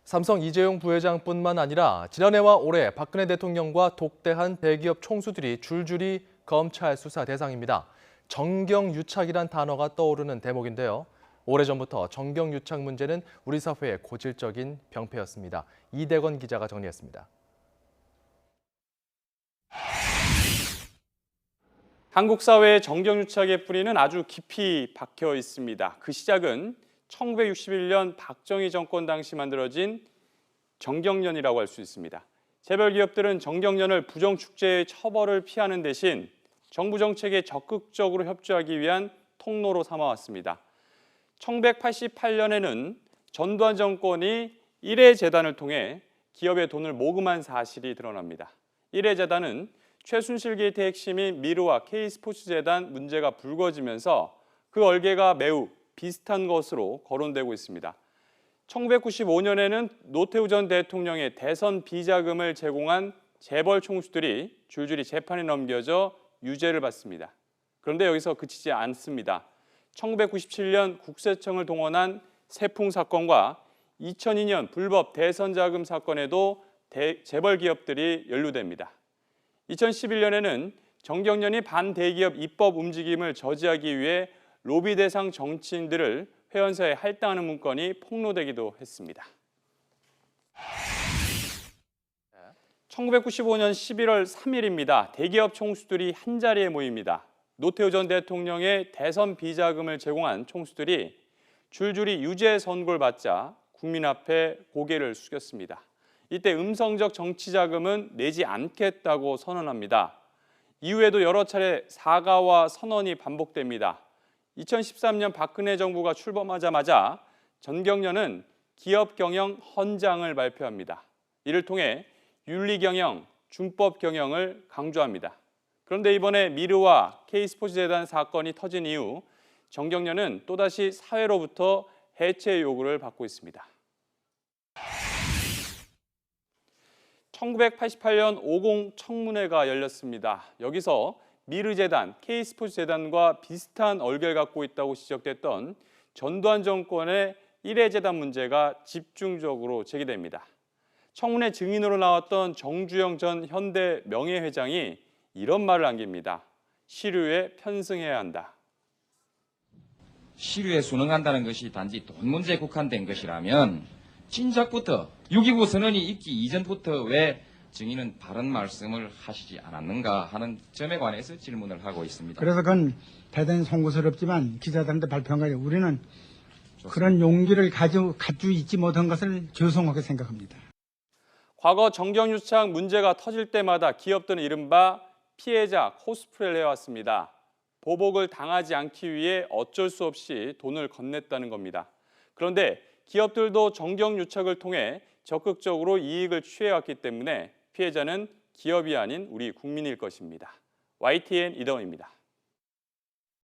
삼성 이재용 부회장뿐만 아니라 지난해와 올해 박근혜 대통령과 독대한 대기업 총수들이 줄줄이 검찰 수사 대상입니다. 정경유착이란 단어가 떠오르는 대목인데요. 오래전부터 정경유착 문제는 우리 사회의 고질적인 병폐였습니다. 이대건 기자가 정리했습니다. 한국 사회의 정경유착의 뿌리는 아주 깊이 박혀 있습니다. 그 시작은 1961년 박정희 정권 당시 만들어진 정경련이라고 할 수 있습니다. 재벌 기업들은 정경련을 부정축제의 처벌을 피하는 대신 정부 정책에 적극적으로 협조하기 위한 통로로 삼아왔습니다. 1988년에는 전두환 정권이 1회 재단을 통해 기업의 돈을 모금한 사실이 드러납니다. 1회 재단은 최순실 게이트의 핵심인 미르와 K스포츠재단 문제가 불거지면서 그 얼개가 매우 비슷한 것으로 거론되고 있습니다. 1995년에는 노태우 전 대통령의 대선 비자금을 제공한 재벌 총수들이 줄줄이 재판에 넘겨져 유죄를 받습니다. 그런데 여기서 그치지 않습니다. 1997년 국세청을 동원한 세풍 사건과 2002년 불법 대선 자금 사건에도 재벌 기업들이 연루됩니다. 2011년에는 정경련이 반대기업 입법 움직임을 저지하기 위해 로비 대상 정치인들을 회원사에 할당하는 문건이 폭로되기도 했습니다. 1995년 11월 3일입니다. 대기업 총수들이 한자리에 모입니다. 노태우 전 대통령의 대선 비자금을 제공한 총수들이 줄줄이 유죄 선고를 받자 국민 앞에 고개를 숙였습니다. 이때 음성적 정치 자금은 내지 않겠다고 선언합니다. 이후에도 여러 차례 사과와 선언이 반복됩니다. 2013년 박근혜 정부가 출범하자마자 정경련은 기업 경영 헌장을 발표합니다. 이를 통해 윤리 경영, 준법 경영을 강조합니다. 그런데 이번에 미르와 K스포츠재단 사건이 터진 이후 정경련은 또다시 사회로부터 해체 요구를 받고 있습니다. 1988년 50 청문회가 열렸습니다. 여기서 미르재단, K스포츠재단과 비슷한 얼개를 갖고 있다고 지적됐던 전두환 정권의 1회 재단 문제가 집중적으로 제기됩니다. 청문회 증인으로 나왔던 정주영 전 현대 명예회장이 이런 말을 남깁니다. 시류에 편승해야 한다. 시류에 순응한다는 것이 단지 돈 문제에 국한된 것이라면 진작부터 6.29 선언이 있기 이전부터 왜 증인은 바른 말씀을 하시지 않았는가 하는 점에 관해서 질문을 하고 있습니다. 그래서 그건 대단히 송구스럽지만 기자들한테 발표한 거예요. 우리는 좋습니다. 그런 용기를 가지고 있지 못한 것을 죄송하게 생각합니다. 과거 정경유착 문제가 터질 때마다 기업들은 이른바 피해자 코스프레를 해왔습니다. 보복을 당하지 않기 위해 어쩔 수 없이 돈을 건넸다는 겁니다. 그런데 기업들도 정경유착을 통해 적극적으로 이익을 취해왔기 때문에 피해자는 기업이 아닌 우리 국민일 것입니다. YTN 이다원입니다.